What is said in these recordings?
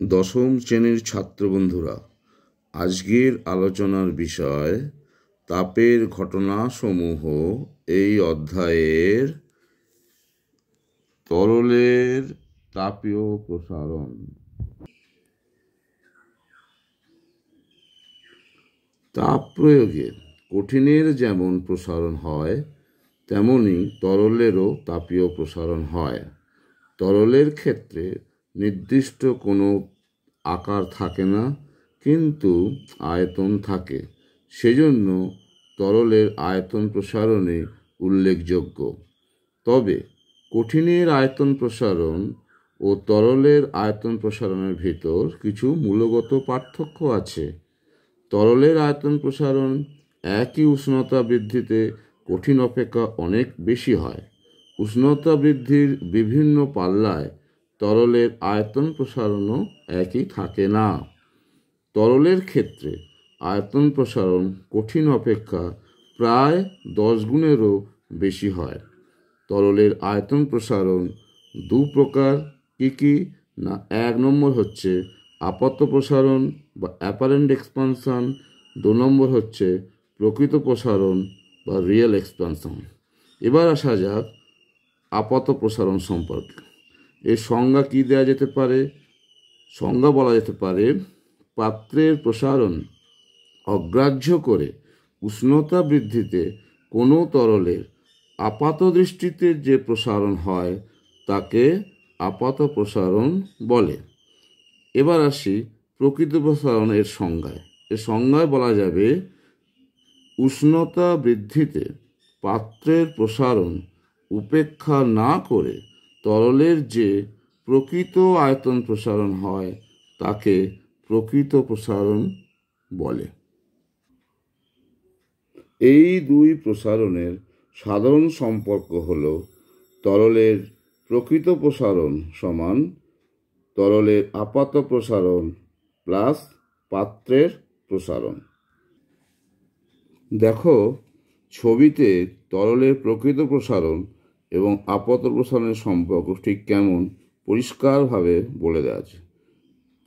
দশম শ্রেণীর ছাত্র বন্ধুরা, আজকের আলোচনার বিষয় তাপের ঘটনাসমূহ। এই অধ্যায়ের তরলের তাপীয় প্রসারণ। তাপ প্রয়োগে কঠিনের যেমন প্রসারণ হয়, তেমনি তরলেরও তাপীয় প্রসারণ হয়। তরলের ক্ষেত্রে নির্দিষ্ট কোনো আকার থাকে না, কিন্তু আয়তন থাকে। সেজন্য তরলের আয়তন প্রসারণে উল্লেখযোগ্য। তবে কঠিনের আয়তন প্রসারণ ও তরলের আয়তন প্রসারণের ভিতর কিছু মূলগত পার্থক্য আছে। তরলের আয়তন প্রসারণ একই উষ্ণতা বৃদ্ধিতে কঠিন অপেক্ষা অনেক বেশি হয়। উষ্ণতা বৃদ্ধির বিভিন্ন পাল্লায় তরলের আয়তন প্রসারণও একই থাকে না। তরলের ক্ষেত্রে আয়তন প্রসারণ কঠিন অপেক্ষা প্রায় 10 গুণেরও বেশি হয়। তরলের আয়তন প্রসারণ দু প্রকার। কি না, 1 নম্বর হচ্ছে আপাত প্রসারণ বা অ্যাপারেন্ট এক্সপানশন, 2 নম্বর হচ্ছে প্রকৃত প্রসারণ বা রিয়েল এক্সপানশন। এবার আসা যাক আপাত প্রসারণ সম্পর্কে। এর সংজ্ঞা কি দেওয়া যেতে পারে? সংজ্ঞা বলা যেতে পারে, পাত্রের প্রসারণ অগ্রাহ্য করে উষ্ণতা বৃদ্ধিতে কোনো তরলের আপাত দৃষ্টিতে যে প্রসারণ হয় তাকে আপাত প্রসারণ বলে। এবার আসি প্রকৃত প্রসারণের সংজ্ঞায়। এর সংজ্ঞায় বলা যাবে, উষ্ণতা বৃদ্ধিতে পাত্রের প্রসারণ উপেক্ষা না করে তরলের যে প্রকৃত আয়তন প্রসারণ হয় তাকে প্রকৃত প্রসারণ বলে। এই দুই প্রসারণের সাধারণ সম্পর্ক হল, তরলের প্রকৃত প্রসারণ সমান তরলের আপাত প্রসারণ প্লাস পাত্রের প্রসারণ। দেখো ছবিতে তরলের প্রকৃত প্রসারণ এবং আপাত প্রসারণের সম্পর্ক ঠিক কেমন পরিষ্কারভাবে বলে দেওয়া আছে।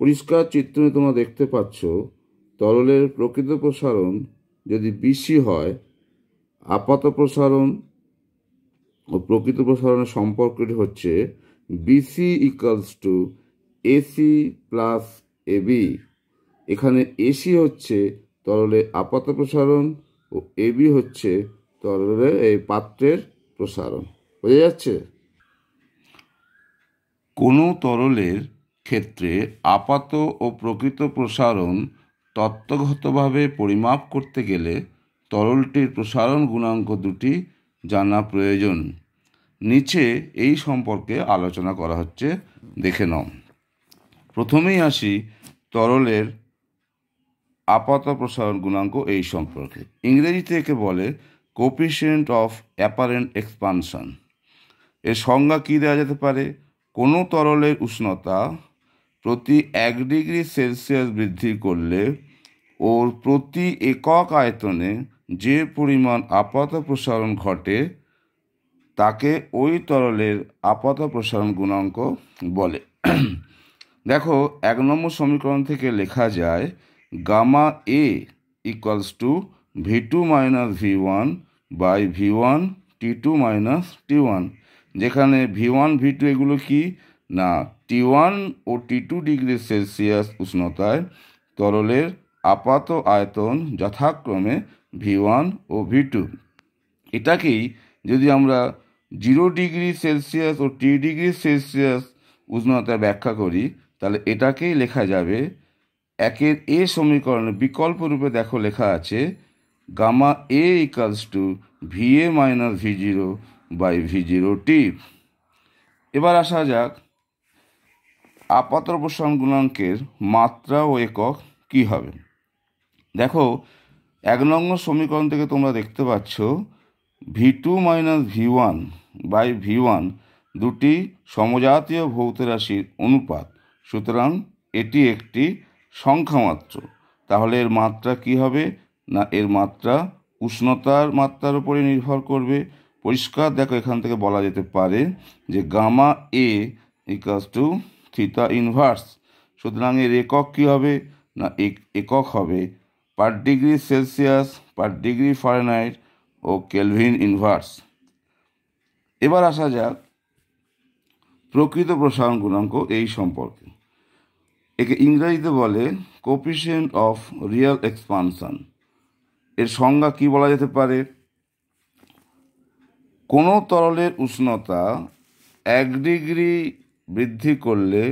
পরিষ্কার চিত্রে তোমরা দেখতে পাচ্ছ, তরলের প্রকৃত প্রসারণ যদি বিসি হয়, আপাত প্রসারণ ও প্রকৃত প্রসারণের সম্পর্কটি হচ্ছে BC equals to AC plus AB. এখানে এসি হচ্ছে তরলের আপাত প্রসারণ ও এবি হচ্ছে তরলের পাত্রের প্রসারণ। বোঝা যাচ্ছে? কোনো তরলের ক্ষেত্রে আপাত ও প্রকৃত প্রসারণ তত্ত্বগতভাবে পরিমাপ করতে গেলে তরলটির প্রসারণ গুণাঙ্ক দুটি জানা প্রয়োজন। নিচে এই সম্পর্কে আলোচনা করা হচ্ছে, দেখে নাও। প্রথমেই আসি তরলের আপাত প্রসারণ গুণাঙ্ক এই সম্পর্কে। ইংরেজিতে একে বলে কোএফিসিয়েন্ট অফ অ্যাপারেন্ট এক্সপানশন। এর সংজ্ঞা কী দেওয়া যেতে পারে? কোনো তরলের উষ্ণতা প্রতি 1 ডিগ্রি সেলসিয়াস বৃদ্ধি করলে ওর প্রতি একক আয়তনে যে পরিমাণ আপাত প্রসারণ ঘটে তাকে ওই তরলের আপাত প্রসারণ গুণাঙ্ক বলে। দেখো 1 নম্বর সমীকরণ থেকে লেখা যায়, gamma A equals to V2 minus V1 by V1 T2 minus T1, যেখানে V1 V2 এগুলো কি না, T1 ও T2 ডিগ্রি সেলসিয়াস উষ্ণতায় তরলের আপাত আয়তন যথাক্রমে V1 ও V2। এটাকেই যদি আমরা 0 ডিগ্রি সেলসিয়াস ও T ডিগ্রি সেলসিয়াস উষ্ণতায় ব্যাখ্যা করি, তাহলে এটাকেই লেখা যাবে 1-এর এ সমীকরণে বিকল্প রূপে দেখো লেখা আছে, gamma A equals to VA minus V0 by V0T। এবার আসা যাক আপাত প্রসারণ গুণাঙ্কের মাত্রা ও একক কি হবে। দেখো 1 নম্বর সমীকরণ থেকে তোমরা দেখতে পাচ্ছ V2 minus V1 by V1 দুটি সমজাতীয় ভৌত রাশির অনুপাত, সুতরাং এটি একটি সংখ্যা মাত্র। তাহলে এর মাত্রা কি হবে না, এর মাত্রা উষ্ণতার মাত্রার উপরে নির্ভর করবে। পরিষ্কার দেখো, এখান থেকে বলা যেতে পারে যে gamma A equals to theta inverse, সুতরাং এর একক কী হবে না একক হবে per degree Celsius, per degree Fahrenheit ও কেলভিন ইনভার্স। এবার আসা যাক প্রকৃত প্রসারণ গুণাঙ্ক এই সম্পর্কে। একে ইংরেজিতে বলে কোফিশিয়েন্ট অফ রিয়েল এক্সপানশন। এর সংজ্ঞা কি বলা যেতে পারে? কোনো তরলের উষ্ণতা 1 ডিগ্রি বৃদ্ধি করলে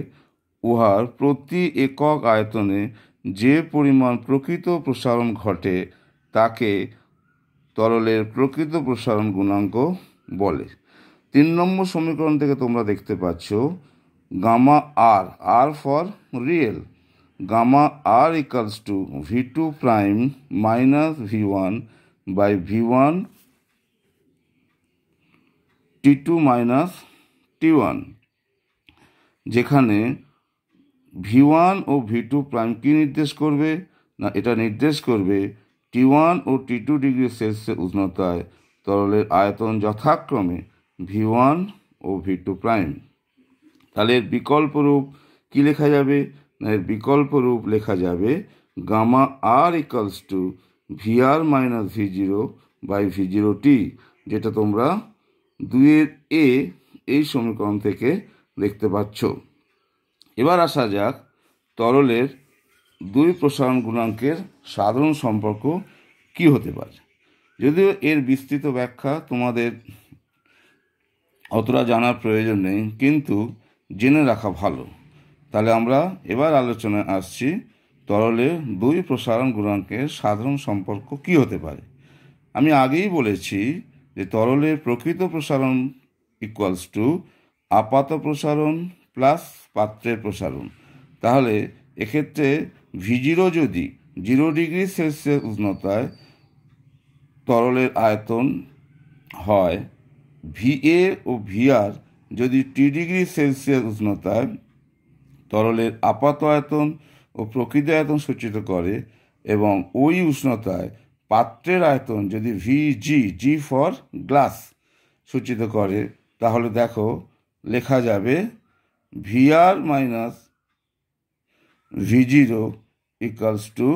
উহার প্রতি একক আয়তনে যে পরিমাণ প্রকৃত প্রসারণ ঘটে তাকে তরলের প্রকৃত প্রসারণ গুণাঙ্ক বলে। 3 নম্বর সমীকরণ থেকে তোমরা দেখতে পাচ্ছ gamma R for real, gamma R equals to V2 prime minus V1 by V1 T2 minus T1, যেখানে V1 ও V2 প্রাইম কি নির্দেশ করবে না এটা নির্দেশ করবে T1 ও T2 ডিগ্রি সেলসিয়াস উষ্ণতায় তরলের আয়তন যথাক্রমে V1 ও V2 প্রাইম। তাহলে এর বিকল্প রূপ কী লেখা যাবে না এর বিকল্প রূপ লেখা যাবে gamma R equals to VR minus V0 by V0T, যেটা তোমরা 2 এই সমীকরণ থেকে দেখতে পাচ্ছ। এবার আসা যাক তরলের 2 প্রসারণ গুণাঙ্কের সাধারণ সম্পর্ক কি হতে পারে। যদিও এর বিস্তৃত ব্যাখ্যা তোমাদের অতটা জানার প্রয়োজন নেই, কিন্তু জেনে রাখা ভালো। তাহলে আমরা এবার আলোচনায় আসছি তরলের 2 প্রসারণ গুণাঙ্কের সাধারণ সম্পর্ক কি হতে পারে। আমি আগেই বলেছি যে তরলের প্রকৃত প্রসারণ ইকুয়ালস টু আপাত প্রসারণ প্লাস পাত্রের প্রসারণ। তাহলে এক্ষেত্রে V0 যদি 0 ডিগ্রি সেলসিয়াস উষ্ণতায় তরলের আয়তন হয়, VA ও VR যদি T ডিগ্রি সেলসিয়াস উষ্ণতায় তরলের আপাত আয়তন ও প্রকৃত আয়তন সূচিত করে, এবং ওই উষ্ণতায় পাত্রের আয়তন যদি G ফর গ্লাস সূচিত করে, তাহলে দেখো লেখা যাবে VR minus V0 equals two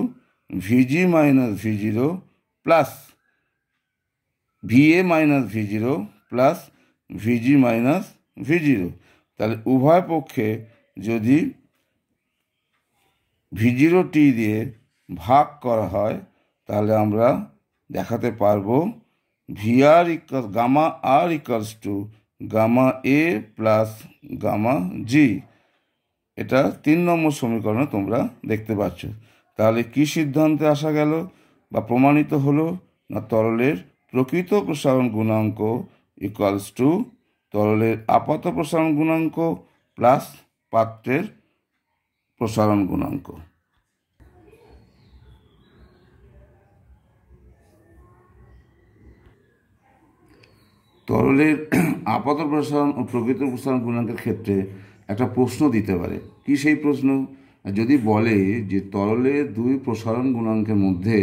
VG minus V0 plus VA minus V0 plus VG minus V0। তাহলে উভয় পক্ষে যদি V0T দিয়ে ভাগ করা হয় তাহলে আমরা দেখাতে পারবো gamma R equals to gamma A plus gamma G। এটা 3 নম্বর সমীকরণে তোমরা দেখতে পাচ্ছ। তাহলে কি সিদ্ধান্তে আসা গেল বা প্রমাণিত হলো না তরলের প্রকৃত প্রসারণ গুণাঙ্ক ইকুয়ালস টু তরলের আপাত প্রসারণ গুণাঙ্ক প্লাস পাত্রের প্রসারণ গুণাঙ্ক। তরলের আপাত প্রসারণ ও প্রকৃত প্রসারণ গুণাঙ্কের ক্ষেত্রে একটা প্রশ্ন দিতে পারে। কি সেই প্রশ্ন? যদি বলে যে তরলের 2 প্রসারণ গুণাঙ্কের মধ্যে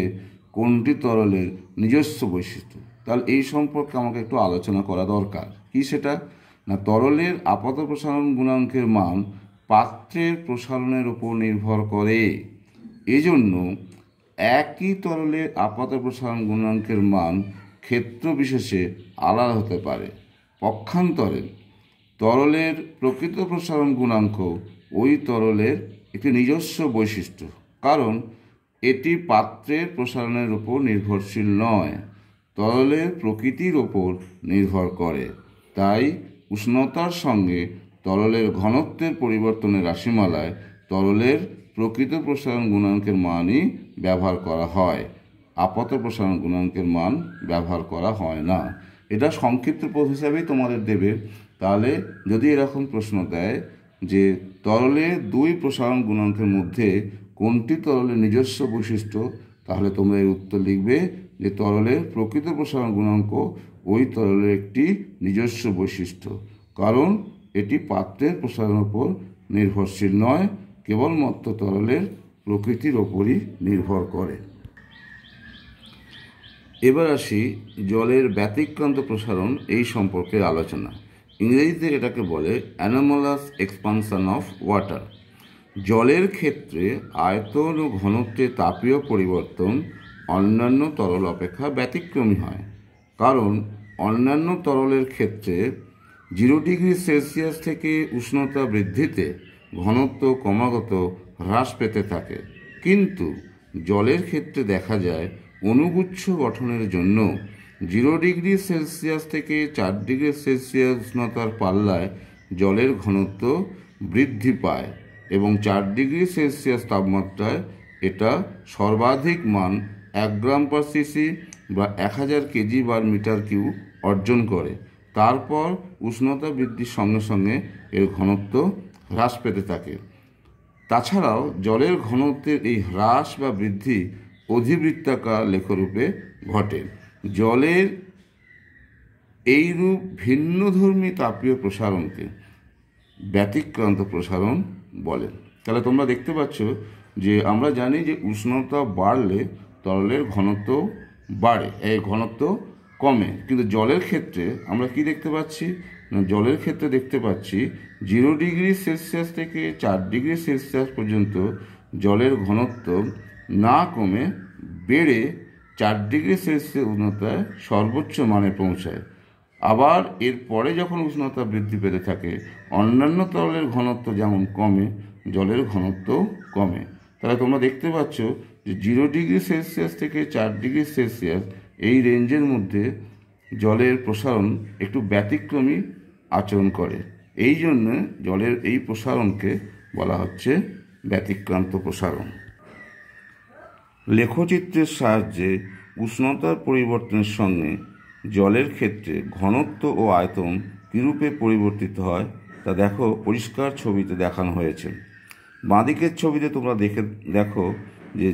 কোনটি তরলের নিজস্ব বৈশিষ্ট্য, তাহলে এই সম্পর্কে আমাকে একটু আলোচনা করা দরকার। কি সেটা না তরলের আপাত প্রসারণ গুণাঙ্কের মান পাত্রের প্রসারণের উপর নির্ভর করে। এজন্য একই তরলের আপাত প্রসারণ গুণাঙ্কের মান ক্ষেত্র বিশেষে আলাদা হতে পারে। পক্ষান্তরে তরলের প্রকৃত প্রসারণ গুণাঙ্ক ওই তরলের একটি নিজস্ব বৈশিষ্ট্য, কারণ এটি পাত্রের প্রসারণের উপর নির্ভরশীল নয়, তরলের প্রকৃতির ওপর নির্ভর করে। তাই উষ্ণতার সঙ্গে তরলের ঘনত্বের পরিবর্তনের রাশিমালায় তরলের প্রকৃত প্রসারণ গুণাঙ্কের মানই ব্যবহার করা হয়, আপাত প্রসারণ গুণাঙ্কের মান ব্যবহার করা হয় না। এটা সংক্ষিপ্ত পথ হিসাবেই তোমাদের দেবে। তাহলে যদি এরকম প্রশ্ন দেয় যে তরলের 2 প্রসারণ গুণাঙ্কের মধ্যে কোনটি তরলের নিজস্ব বৈশিষ্ট্য, তাহলে তোমরা এর উত্তর লিখবে যে তরলের প্রকৃত প্রসারণ গুণাঙ্ক ওই তরলের একটি নিজস্ব বৈশিষ্ট্য, কারণ এটি পাত্রের প্রসারণের উপর নির্ভরশীল নয়, কেবলমাত্র তরলের প্রকৃতির ওপরই নির্ভর করে। এবার আসি জলের ব্যতিক্রান্ত প্রসারণ এই সম্পর্কে আলোচনা। ইংরেজিতে এটাকে বলে অ্যানোমালাস এক্সপানশন অফ ওয়াটার। জলের ক্ষেত্রে আয়তন ও ঘনত্বের তাপীয় পরিবর্তন অন্যান্য তরল অপেক্ষা ব্যতিক্রমী হয়, কারণ অন্যান্য তরলের ক্ষেত্রে 0°C থেকে উষ্ণতা বৃদ্ধিতে ঘনত্ব ক্রমাগত হ্রাস পেতে থাকে, কিন্তু জলের ক্ষেত্রে দেখা যায় অণুগুচ্ছ গঠনের জন্য 0°C থেকে 4°C উষ্ণতার পাল্লায় জলের ঘনত্ব বৃদ্ধি পায় এবং 4°C তাপমাত্রায় এটা সর্বাধিক মান 1 গ্রাম/cc বা 1000 কেজি/মিটার কিউব অর্জন করে। তারপর উষ্ণতা বৃদ্ধির সঙ্গে সঙ্গে এর ঘনত্ব হ্রাস পেতে থাকে। তাছাড়াও জলের ঘনত্বের এই হ্রাস বা বৃদ্ধি অধিবৃত্তাকার লেখরূপে ঘটে। জলের এইরূপ ভিন্নধর্মী তাপীয় প্রসারণকে ব্যতিক্রান্ত প্রসারণ বলে। তাহলে তোমরা দেখতে পাচ্ছ যে আমরা জানি যে উষ্ণতা বাড়লে তরলের ঘনত্ব বাড়ে, এই ঘনত্ব কমে, কিন্তু জলের ক্ষেত্রে আমরা কি দেখতে পাচ্ছি না, জলের ক্ষেত্রে দেখতে পাচ্ছি 0°C থেকে 4°C পর্যন্ত জলের ঘনত্ব না কমে বেড়ে 4°C উষ্ণতায় সর্বোচ্চ মানে পৌঁছায়। আবার এর পরে যখন উষ্ণতা বৃদ্ধি পেতে থাকে অন্যান্য তরলের ঘনত্ব যেমন কমে, জলের ঘনত্ব কমে। তাহলে তোমরা দেখতে পাচ্ছ যে 0°C থেকে 4°C এই রেঞ্জের মধ্যে জলের প্রসারণ একটু ব্যতিক্রমী আচরণ করে। এই জন্য জলের এই প্রসারণকে বলা হচ্ছে ব্যতিক্রান্ত প্রসারণ। লেখচিত্রের সাহায্যে উষ্ণতার পরিবর্তনের সঙ্গে জলের ক্ষেত্রে ঘনত্ব ও আয়তন কীরূপে পরিবর্তিত হয় তা দেখো পরিষ্কার ছবিতে দেখানো হয়েছে। বাঁদিকের ছবিতে তোমরা দেখো যে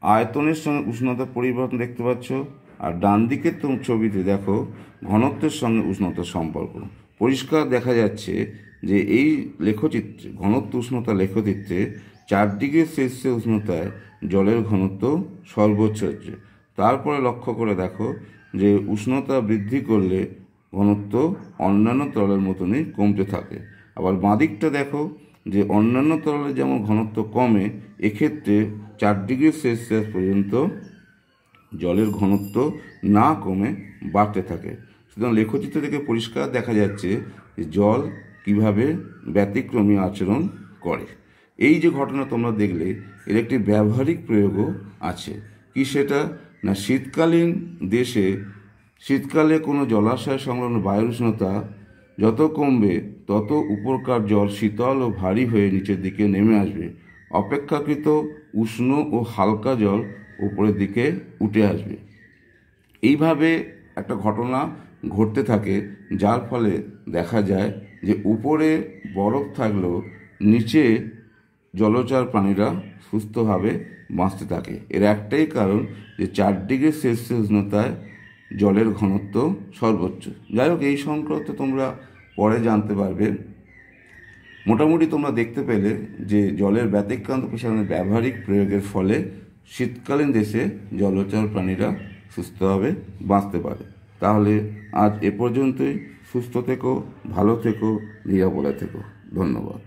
আয়তনের সঙ্গে উষ্ণতার পরিবর্তন দেখতে পাচ্ছ, আর ডান দিকের ছবিতে দেখো ঘনত্বের সঙ্গে উষ্ণতার সম্পর্ক। পরিষ্কার দেখা যাচ্ছে যে এই লেখচিত্রে ঘনত্ব উষ্ণতা লেখচিত্রে 4°C উষ্ণতায় জলের ঘনত্ব সর্বোচ্চ হচ্ছে। তারপরে লক্ষ্য করে দেখো যে উষ্ণতা বৃদ্ধি করলে ঘনত্ব অন্যান্য তরলের মতনই কমতে থাকে। আবার বাঁদিকটা দেখো যে অন্যান্য তরলের যেমন ঘনত্ব কমে, এক্ষেত্রে 4°C পর্যন্ত জলের ঘনত্ব না কমে বাড়তে থাকে। সুতরাং লেখচিত্র থেকে পরিষ্কার দেখা যাচ্ছে যে জল কিভাবে ব্যতিক্রমী আচরণ করে। এই যে ঘটনা তোমরা দেখলে এর একটি ব্যবহারিক প্রয়োগও আছে। কি সেটা না, শীতকালে কোনো জলাশয় সংলগ্ন বায়ুর উষ্ণতা যত কমবে তত উপরকার জল শীতল ও ভারী হয়ে নিচের দিকে নেমে আসবে, অপেক্ষাকৃত উষ্ণ ও হালকা জল উপরের দিকে উঠে আসবে। এইভাবে একটা ঘটনা ঘটতে থাকে, যার ফলে দেখা যায় যে উপরে বরফ থাকলেও নিচে জলচর প্রাণীরা সুস্থভাবে বাঁচতে থাকে। এর একটাই কারণ যে 4°C উষ্ণতায় জলের ঘনত্ব সর্বোচ্চ। যাই হোক, এই সংক্রান্ত তোমরা পরে জানতে পারবে। মোটামুটি তোমরা দেখতে পেলে যে জলের ব্যতিক্রান্ত প্রসারণের ব্যবহারিক প্রয়োগের ফলে শীতকালীন দেশে জলচর প্রাণীরা সুস্থভাবে বাঁচতে পারে। তাহলে আজ এ পর্যন্তই। সুস্থ থেকো, ভালো থেকো, নিরাপদে থেকো। ধন্যবাদ।